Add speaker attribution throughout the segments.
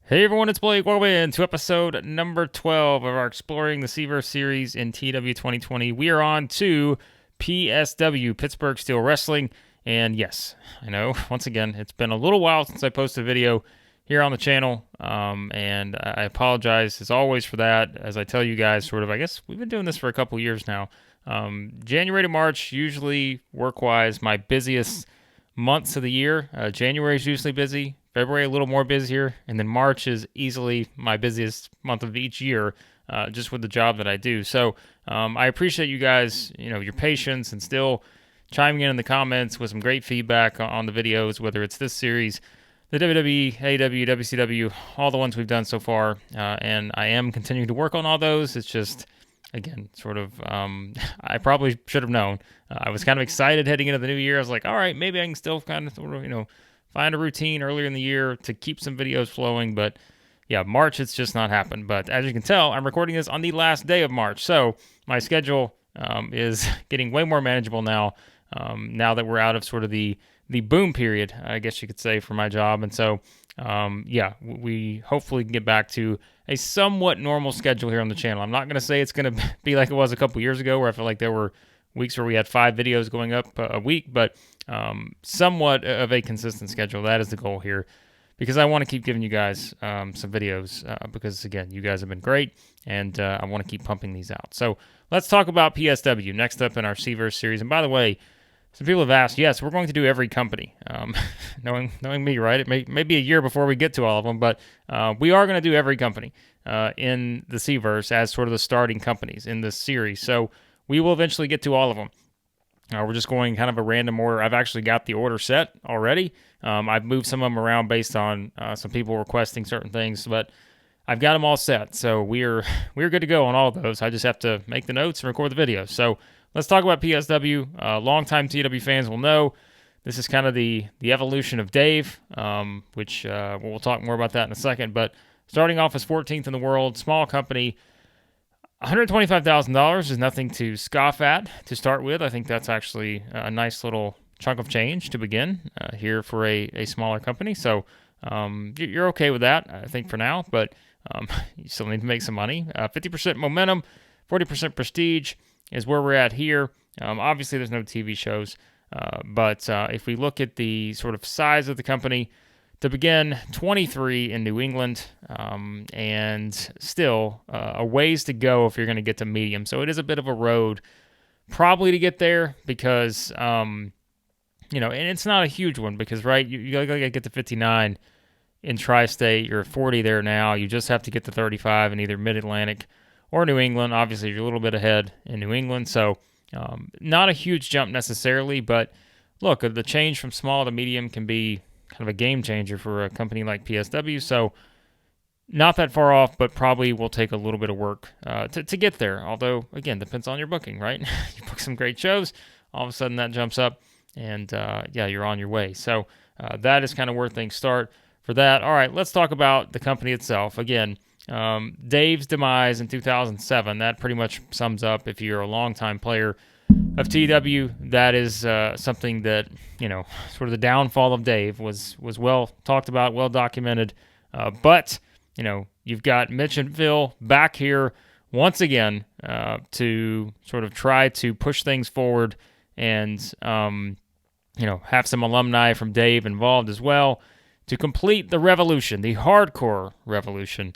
Speaker 1: Hey everyone, it's Blake. Welcome in to episode number 12 of our Exploring the CVerse series in TEW 2020. We are on to PSW, Pittsburgh Steel Wrestling. And yes, I know, once again, it's been a little while since I posted a video here on the channel. And I apologize as always for that. As I tell you guys, I guess we've been doing this for a couple years now. January to March, usually work-wise, my busiest months of the year. January is usually busy. February a little more busier, and then March is easily my busiest month of each year, just with the job that I do. So I appreciate you guys, your patience and still chiming in the comments with some great feedback on the videos, whether it's this series, the WWE, AEW, WCW, all the ones we've done so far, and I am continuing to work on all those. It's just, again, I probably should have known. I was kind of excited heading into the new year. I was like, all right, maybe I can still kind of, find a routine earlier in the year to keep some videos flowing, but yeah, March, it's just not happened. But as you can tell, I'm recording this on the last day of March, so my schedule is getting way more manageable now, now that we're out of sort of the boom period, I guess you could say, for my job. And so, we hopefully can get back to a somewhat normal schedule here on the channel. I'm not going to say it's going to be like it was a couple years ago, where I feel like there were weeks where we had 5 videos going up a week, but somewhat of a consistent schedule. That is the goal here, because I want to keep giving you guys some videos, because, again, you guys have been great, and I want to keep pumping these out. So let's talk about PSW next up in our CVerse series. And by the way, some people have asked, yes, we're going to do every company. Knowing me, right? It may be a year before we get to all of them, but we are going to do every company in the CVerse as sort of the starting companies in this series. So we will eventually get to all of them. We're just going kind of a random order. I've actually got the order set already. I've moved some of them around based on some people requesting certain things, but I've got them all set. So we're good to go on all of those. I just have to make the notes and record the video. So let's talk about PSW. Longtime TEW fans will know this is kind of the evolution of Dave, which we'll talk more about that in a second. But starting off as 14th in the world, small company. $125,000 is nothing to scoff at to start with. I think that's actually a nice little chunk of change to begin here for a smaller company. So you're okay with that, I think, for now, but you still need to make some money. 50% momentum, 40% prestige is where we're at here. Obviously, there's no TV shows, but if we look at the sort of size of the company, to begin, 23 in New England, and still a ways to go if you're going to get to medium. So it is a bit of a road probably to get there, because, and it's not a huge one because, right, you got to get to 59 in Tri-State. You're at 40 there now. You just have to get to 35 in either Mid-Atlantic or New England. Obviously, you're a little bit ahead in New England, so not a huge jump necessarily, but look, the change from small to medium can be kind of a game changer for a company like PSW. So not that far off, but probably will take a little bit of work to get there. Although, again, depends on your booking, right? You book some great shows, all of a sudden that jumps up, and you're on your way. So that is kind of where things start for that. All right, let's talk about the company itself. Again, Dave's demise in 2007, that pretty much sums up, if you're a longtime player of TEW, that is something that, sort of the downfall of Dave was well talked about, well documented. But, you've got Mitch and Phil back here once again to sort of try to push things forward and, have some alumni from Dave involved as well to complete the revolution, the hardcore revolution.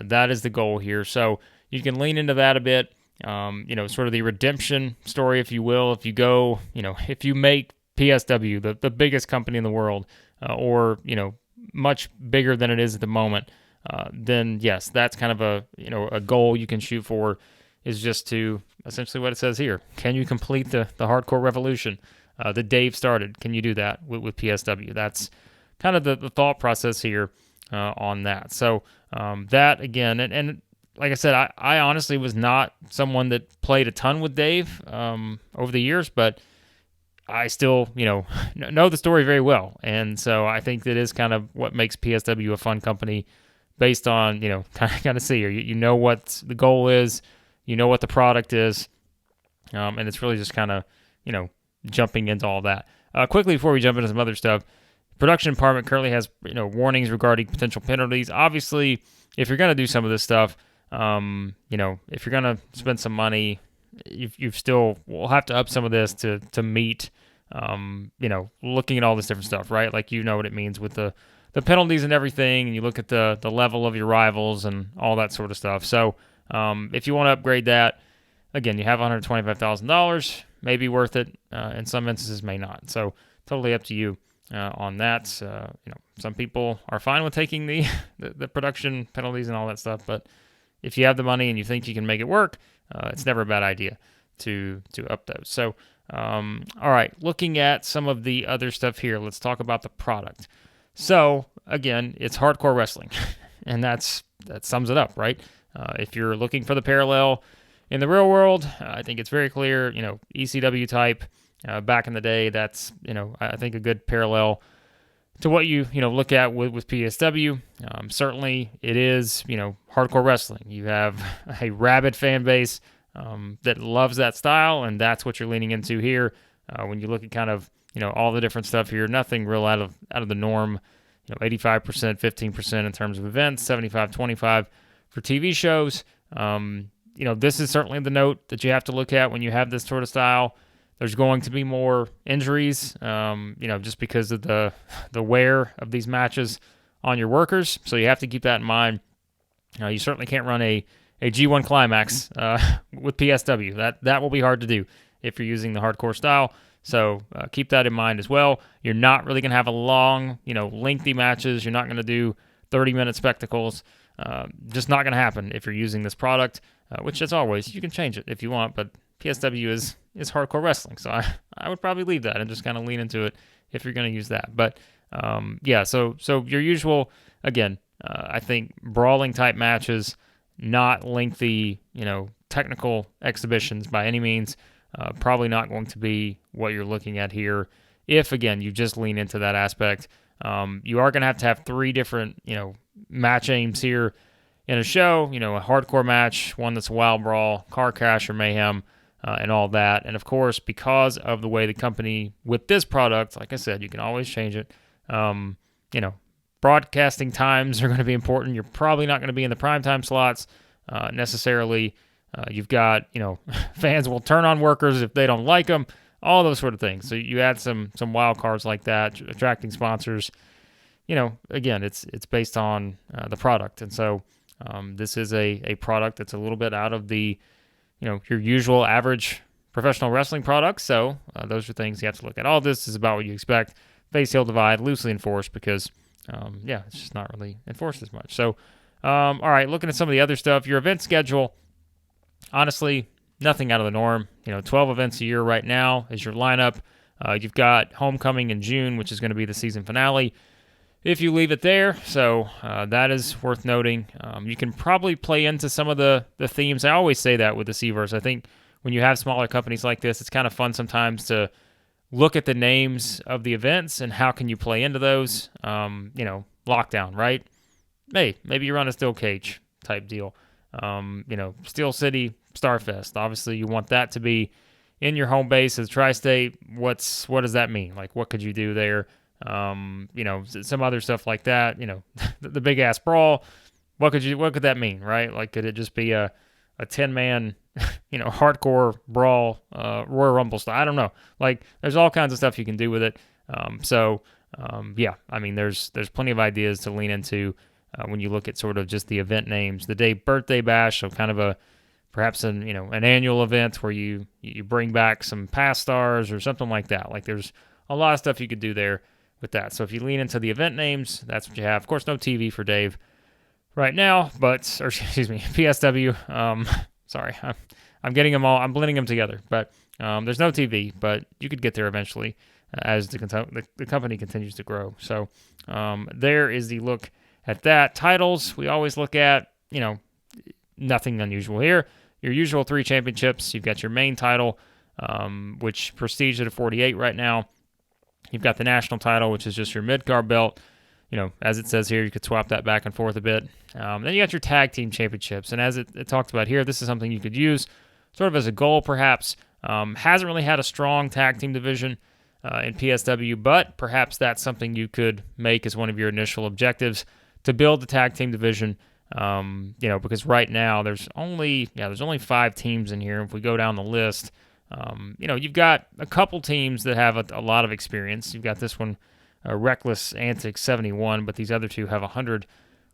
Speaker 1: That is the goal here. So you can lean into that a bit. Sort of the redemption story, if you will. If you go, if you make PSW the biggest company in the world, or, much bigger than it is at the moment, then yes, that's kind of a goal you can shoot for, is just to, essentially what it says here. Can you complete the hardcore revolution that Dave started? Can you do that with PSW? That's kind of the thought process here on that. So that, again, and like I said, I honestly was not someone that played a ton with Dave over the years, but I still, know the story very well. And so I think that is kind of what makes PSW a fun company, based on, kind of see here. You know what the goal is, you know what the product is, and it's really just kind of, jumping into all that. Quickly, before we jump into some other stuff, production department currently has warnings regarding potential penalties. Obviously, if you're going to do some of this stuff, if you're going to spend some money, you still will have to up some of this to meet, looking at all this different stuff, right? Like, what it means with the penalties and everything, and you look at the level of your rivals and all that sort of stuff. So if you want to upgrade that, again, you have $125,000, may be worth it. In some instances, may not. So totally up to you on that. Some people are fine with taking the production penalties and all that stuff, but if you have the money and you think you can make it work, it's never a bad idea to up those. So, all right, looking at some of the other stuff here, let's talk about the product. So, again, it's hardcore wrestling, and that sums it up, right? If you're looking for the parallel in the real world, I think it's very clear, ECW type. Back in the day, that's, I think a good parallel to what you look at with PSW. Certainly it is, hardcore wrestling. You have a rabid fan base that loves that style, and that's what you're leaning into here. When you look at kind of, all the different stuff here, nothing real out of the norm. 85%, 15% in terms of events, 75-25 for TV shows. This is certainly the note that you have to look at when you have this sort of style. There's going to be more injuries, just because of the wear of these matches on your workers. So you have to keep that in mind. You certainly can't run a G1 Climax with PSW. That will be hard to do if you're using the hardcore style. So keep that in mind as well. You're not really going to have a long, lengthy matches. You're not going to do 30-minute spectacles. Just not going to happen if you're using this product, which, as always, you can change it if you want, but PSW is hardcore wrestling, so I would probably leave that and just kind of lean into it if you're going to use that. But so your usual, again, I think brawling type matches, not lengthy, technical exhibitions by any means. Probably not going to be what you're looking at here. If, again, you just lean into that aspect, you are going to have 3 different, match aims here in a show. A hardcore match, one that's a wild brawl, car crash or mayhem. And all that. And of course, because of the way the company with this product, like I said, you can always change it. Broadcasting times are going to be important. You're probably not going to be in the primetime slots necessarily. You've got, fans will turn on workers if they don't like them, all those sort of things. So you add some wild cards like that, attracting sponsors. Again, it's based on the product. And so this is a product that's a little bit out of the your usual average professional wrestling products. So those are things you have to look at. All this is about what you expect. Face heel divide, loosely enforced because, it's just not really enforced as much. So, all right, looking at some of the other stuff, your event schedule, honestly, nothing out of the norm. 12 events a year right now is your lineup. You've got Homecoming in June, which is going to be the season finale, if you leave it there. So that is worth noting. You can probably play into some of the themes. I always say that with the CVerse. I think when you have smaller companies like this, it's kind of fun sometimes to look at the names of the events and how can you play into those. Lockdown, right? Hey, maybe you run a steel cage type deal. Steel City Starfest. Obviously, you want that to be in your home base as Tri-State. What does that mean? Like, what could you do there? Some other stuff like that, the big ass brawl, what could that mean, right? Like, could it just be a 10-man, hardcore brawl, Royal Rumble style? I don't know. Like, there's all kinds of stuff you can do with it. There's plenty of ideas to lean into when you look at sort of just the event names. The Dave Birthday Bash, so kind of perhaps an annual event where you bring back some past stars or something like that. Like, there's a lot of stuff you could do there with that. So if you lean into the event names, that's what you have. Of course, no TV for Dave right now, PSW. Sorry, I'm getting them all. I'm blending them together. But there's no TV, but you could get there eventually as the company continues to grow. So there is the look at that. Titles, we always look at, nothing unusual here. Your usual 3 championships. You've got your main title, which prestige at 48 right now. You've got the national title, which is just your mid-card belt. As it says here, you could swap that back and forth a bit. Then you got your tag team championships. And as it talks about here, this is something you could use sort of as a goal, perhaps. Hasn't really had a strong tag team division. in PSW, but perhaps that's something you could make as one of your initial objectives to build the tag team division. Because right now there's only 5 teams in here. If we go down the list, you've got a couple teams that have a lot of experience. You've got this one, Reckless Antics 71, but these other two have 100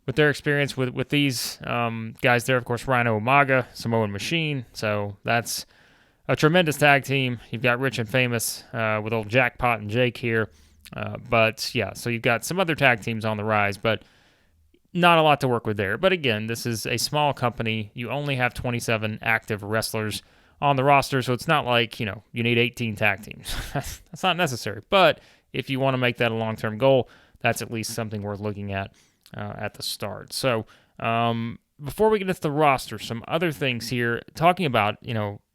Speaker 1: with their experience with these guys there. Of course, Rhino Umaga, Samoan Machine. So that's a tremendous tag team. You've got Rich and Famous with old Jackpot and Jake here. So you've got some other tag teams on the rise, but not a lot to work with there. But again, this is a small company. You only have 27 active wrestlers on the roster, so it's not like, you need 18 tag teams. That's not necessary. But if you want to make that a long-term goal, that's at least something worth looking at the start. So before we get into the roster, some other things here, talking about,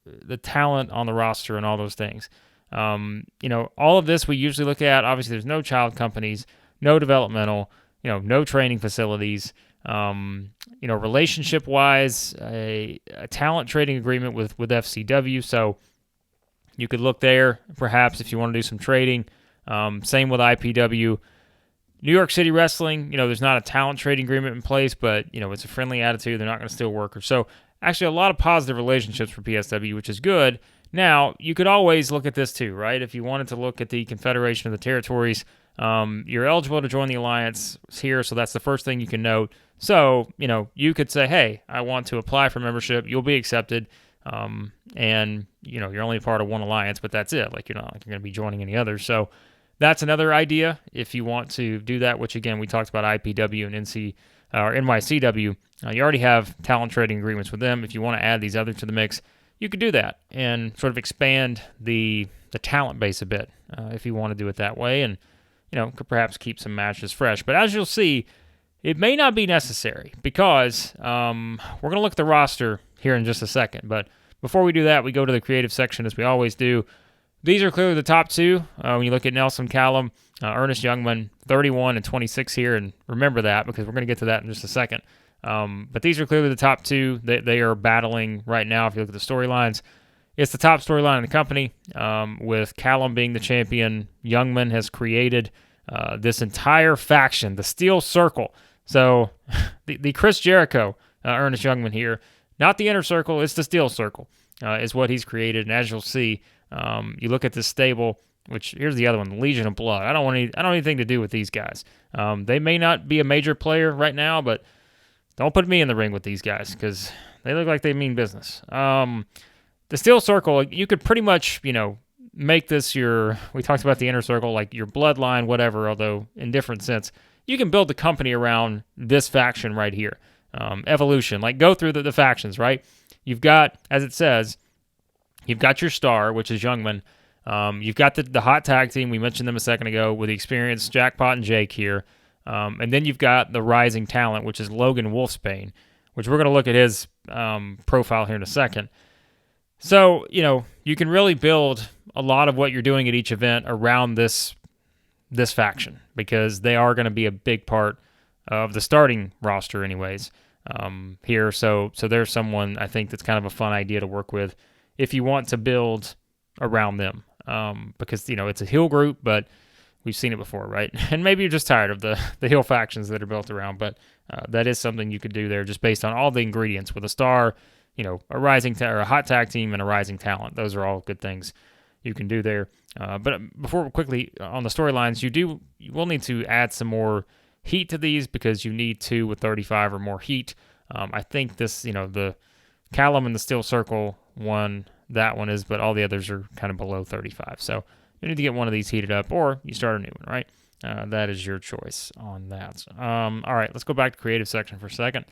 Speaker 1: the talent on the roster and all those things. All of this we usually look at. Obviously, there's no child companies, no developmental, no training facilities. Relationship-wise, a talent trading agreement with FCW. So you could look there, perhaps, if you want to do some trading. Same with IPW. New York City Wrestling, there's not a talent trading agreement in place, but, it's a friendly attitude. They're not going to steal workers. So actually a lot of positive relationships for PSW, which is good. Now, you could always look at this too, right? If you wanted to look at the Confederation of the Territories, you're eligible to join the alliance here, so that's the first thing you can note. So, you could say, hey, I want to apply for membership. You'll be accepted, and, you're only part of one alliance, but that's it. Like, you're not like you're going to be joining any others. So that's another idea if you want to do that, which, again, we talked about IPW and NYCW. You already have talent trading agreements with them. If you want to add these others to the mix, you could do that and sort of expand the talent base a bit if you want to do it that way, and could perhaps keep some matches fresh. But as you'll see, it may not be necessary because we're going to look at the roster here in just a second. But before we do that, we go to the creative section as we always do. These are clearly the top two. When you look at Nelson Callum, Ernest Youngman, 31 and 26 here, and remember that because we're going to get to that in just a second. But these are clearly the top two. They are battling right now. If you look at the storylines, it's the top storyline in the company. With Callum being the champion, Youngman has created this entire faction, the Steel Circle. So the Chris Jericho, Ernest Youngman here, not the Inner Circle, it's the Steel Circle, is what he's created. And as you'll see, you look at this stable, which here's the other one, the Legion of Blood. I don't want anything to do with these guys. They may not be a major player right now, but don't put me in the ring with these guys because they look like they mean business. The Steel Circle, you could pretty much, make this we talked about the Inner Circle, like your bloodline, whatever, although in different sense. You can build the company around this faction right here. Evolution, like go through the factions, right? You've got, as it says, you've got your star, which is Youngman. You've got the hot tag team. We mentioned them a second ago with the experienced Jackpot and Jake here. And then you've got the rising talent, which is Logan Wolfsbane, which we're going to look at his profile here in a second. So, you can really build a lot of what you're doing at each event around this faction because they are going to be a big part of the starting roster anyways here. So there's someone I think that's kind of a fun idea to work with if you want to build around them because, it's a heel group, but we've seen it before, right? And maybe you're just tired of the heel factions that are built around, but that is something you could do there just based on all the ingredients with a star, a rising or a hot tag team and a rising talent. Those are all good things you can do there. But before quickly on the storylines, you will need to add some more heat to these because you need 2 with 35 or more heat. I think this, the Callum and the Steel Circle one, that one is, but all the others are kind of below 35. So you need to get one of these heated up or you start a new one, right? That is your choice on that. All right, let's go back to creative section for a second.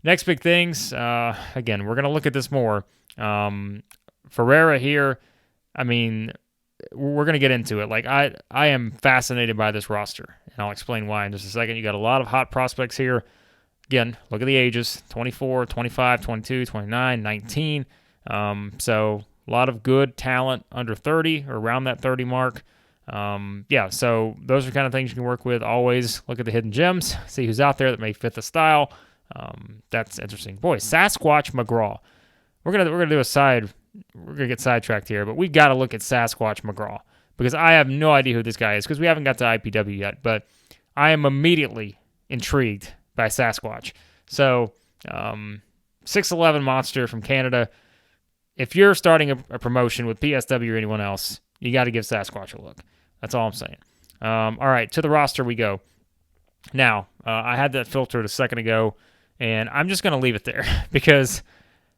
Speaker 1: Next big things, again, we're going to look at this more. Ferreira here, we're going to get into it. Like, I am fascinated by this roster, and I'll explain why in just a second. You got a lot of hot prospects here. Again, look at the ages, 24, 25, 22, 29, 19. So a lot of good talent under 30 or around that 30 mark. So those are kind of things you can work with. Always look at the hidden gems, see who's out there that may fit the style. That's interesting. Boy, Sasquatch McGraw. We're gonna get sidetracked here, but we got to look at Sasquatch McGraw because I have no idea who this guy is because we haven't got to IPW yet, but I am immediately intrigued by Sasquatch. So, 6'11" monster from Canada. If you're starting a promotion with PSW or anyone else, you got to give Sasquatch a look. That's all I'm saying. All right, to the roster we go. Now, I had that filtered a second ago, and I'm just going to leave it there because,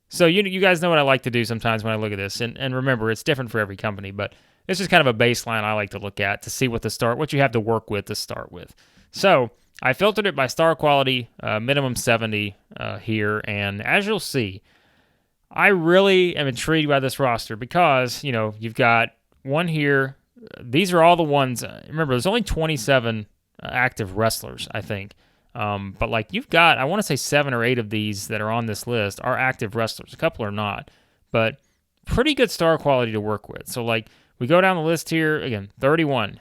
Speaker 1: so you guys know what I like to do sometimes when I look at this, and remember, it's different for every company, but it's just kind of a baseline I like to look at to see what you have to work with to start with. So I filtered it by star quality, minimum 70 here, and as you'll see, I really am intrigued by this roster because, you've got one here. These are all the ones, remember, there's only 27 active wrestlers, I think. But like you've got, I want to say 7 or 8 of these that are on this list are active wrestlers. A couple are not, but pretty good star quality to work with. So like we go down the list here, again, 31.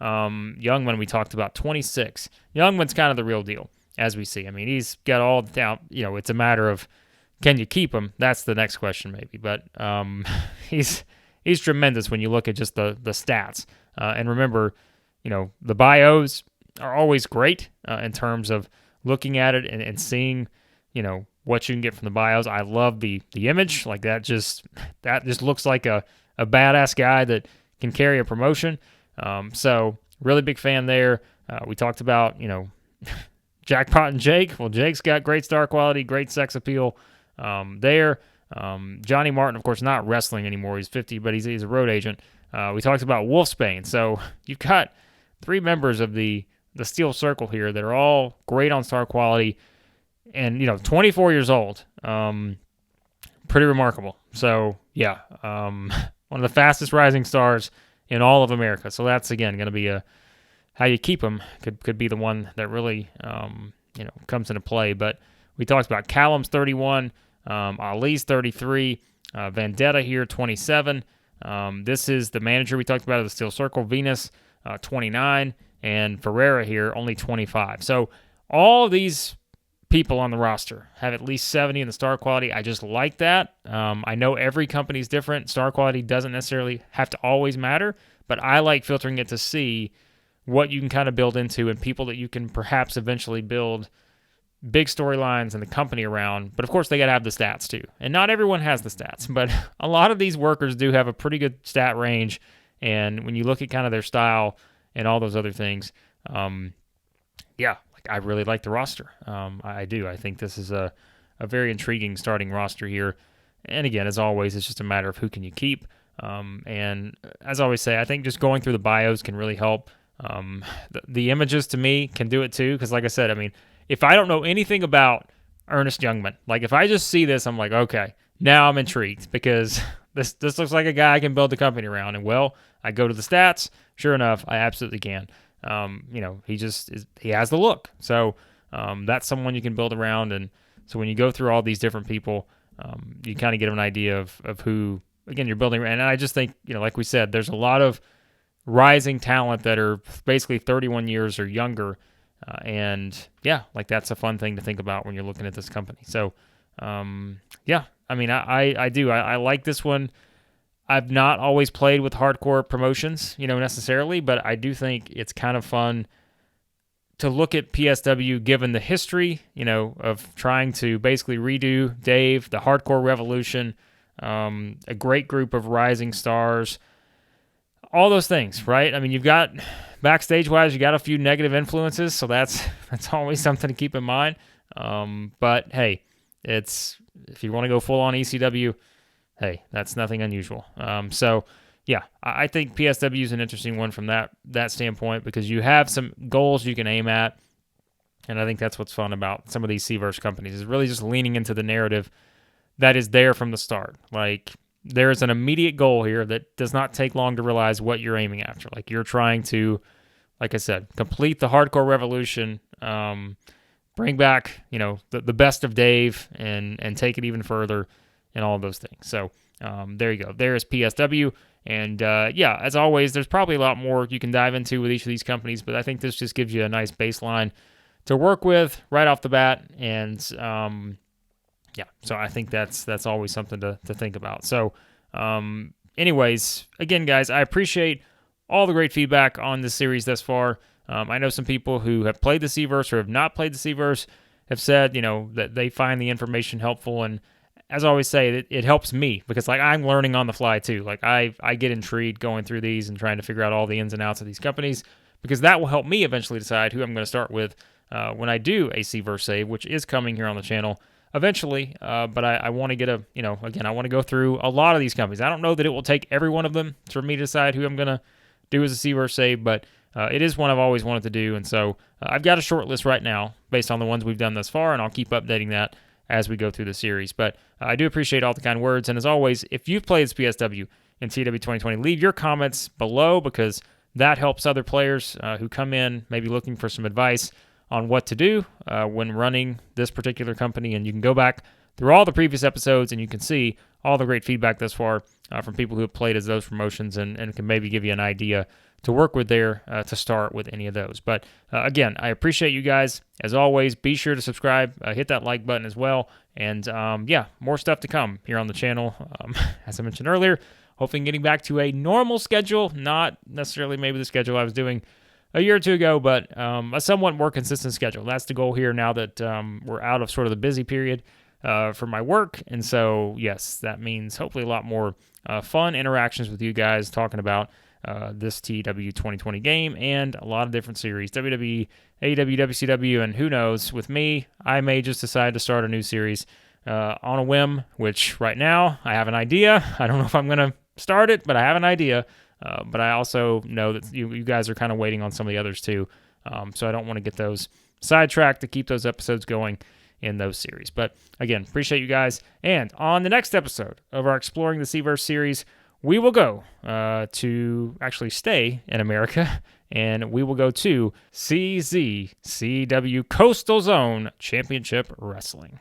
Speaker 1: Youngman we talked about, 26. Youngman's kind of the real deal, as we see. I mean, he's got all the down, it's a matter of, can you keep him? That's the next question maybe. But he's tremendous when you look at just the stats. And remember, the bios are always great in terms of looking at it and seeing, what you can get from the bios. I love the image. Like that just looks like a badass guy that can carry a promotion. So really big fan there. We talked about, Jackpot and Jake. Well, Jake's got great star quality, great sex appeal. There. Johnny Martin, of course, not wrestling anymore. He's 50, but he's a road agent. We talked about Wolfsbane. So you've got 3 members of the Steel Circle here that are all great on star quality and, 24 years old. Pretty remarkable. So, yeah, one of the fastest rising stars in all of America. So that's, again, going to be how you keep them could be the one that really, comes into play. But we talked about Callum's 31, Ali's 33, Vendetta here 27. This is the manager we talked about of the Steel Circle, Venus 29, and Ferreira here only 25. So all of these people on the roster have at least 70 in the star quality. I just like that. I know every company's different. Star quality doesn't necessarily have to always matter, but I like filtering it to see what you can kind of build into and people that you can perhaps eventually build big storylines and the company around. But of course, they got to have the stats too. And not everyone has the stats, but a lot of these workers do have a pretty good stat range. And when you look at kind of their style and all those other things, I really like the roster. I do. I think this is a very intriguing starting roster here. And again, as always, it's just a matter of who can you keep. And as I always say, I think just going through the bios can really help. The images to me can do it too, because like I said, I mean, if I don't know anything about Ernest Youngman, like if I just see this, I'm like, okay, now I'm intrigued because this looks like a guy I can build the company around. And well, I go to the stats. Sure enough, I absolutely can. He has the look. So that's someone you can build around. And so when you go through all these different people, you kind of get an idea of who, again, you're building. And I just think, like we said, there's a lot of rising talent that are basically 31 years or younger. That's a fun thing to think about when you're looking at this company. So, I do. I like this one. I've not always played with hardcore promotions, necessarily, but I do think it's kind of fun to look at PSW given the history, of trying to basically redo Dave, the hardcore revolution, a great group of rising stars, all those things, right? I mean, you've got backstage-wise, you got a few negative influences, so that's always something to keep in mind. But hey, if you want to go full on ECW, hey, that's nothing unusual. I think PSW is an interesting one from that standpoint because you have some goals you can aim at, and I think that's what's fun about some of these CVerse companies is really just leaning into the narrative that is there from the start. Like, there is an immediate goal here that does not take long to realize what you're aiming after. Like, you're trying to, like I said, complete the hardcore revolution, bring back, the best of Dave and take it even further and all of those things. So there you go. There is PSW. And as always, there's probably a lot more you can dive into with each of these companies, but I think this just gives you a nice baseline to work with right off the bat. And so I think that's always something to think about. So anyways, again, guys, I appreciate all the great feedback on this series thus far. I know some people who have played the CVerse or have not played the CVerse have said, that they find the information helpful. And as I always say, it helps me because I'm learning on the fly too. I get intrigued going through these and trying to figure out all the ins and outs of these companies because that will help me eventually decide who I'm going to start with when I do a CVerse save, which is coming here on the channel eventually. But I want to get I want to go through a lot of these companies. I don't know that it will take every one of them for me to decide who I'm going to do as a CVerse save, but it is one I've always wanted to do. And so I've got a short list right now based on the ones we've done thus far, and I'll keep updating that as we go through the series. But I do appreciate all the kind words. And as always, if you've played this PSW in TEW 2020, leave your comments below because that helps other players who come in maybe looking for some advice on what to do when running this particular company. And you can go back through all the previous episodes and you can see all the great feedback thus far from people who have played as those promotions and can maybe give you an idea to work with there to start with any of those. But again, I appreciate you guys. As always, be sure to subscribe, hit that like button as well. And more stuff to come here on the channel. As I mentioned earlier, hoping getting back to a normal schedule, not necessarily maybe the schedule I was doing a year or two ago, but a somewhat more consistent schedule. That's the goal here now that we're out of sort of the busy period for my work. And so, yes, that means hopefully a lot more fun interactions with you guys talking about this TEW 2020 game and a lot of different series, WWE, AEW, WCW, and who knows, with me, I may just decide to start a new series on a whim, which right now I have an idea. I don't know if I'm going to start it, but I have an idea. But I also know that you guys are kind of waiting on some of the others too. So I don't want to get those sidetracked to keep those episodes going in those series. But again, appreciate you guys. And on the next episode of our Exploring the CVerse series, we will go to actually stay in America, and we will go to CZCW Coastal Zone Championship Wrestling.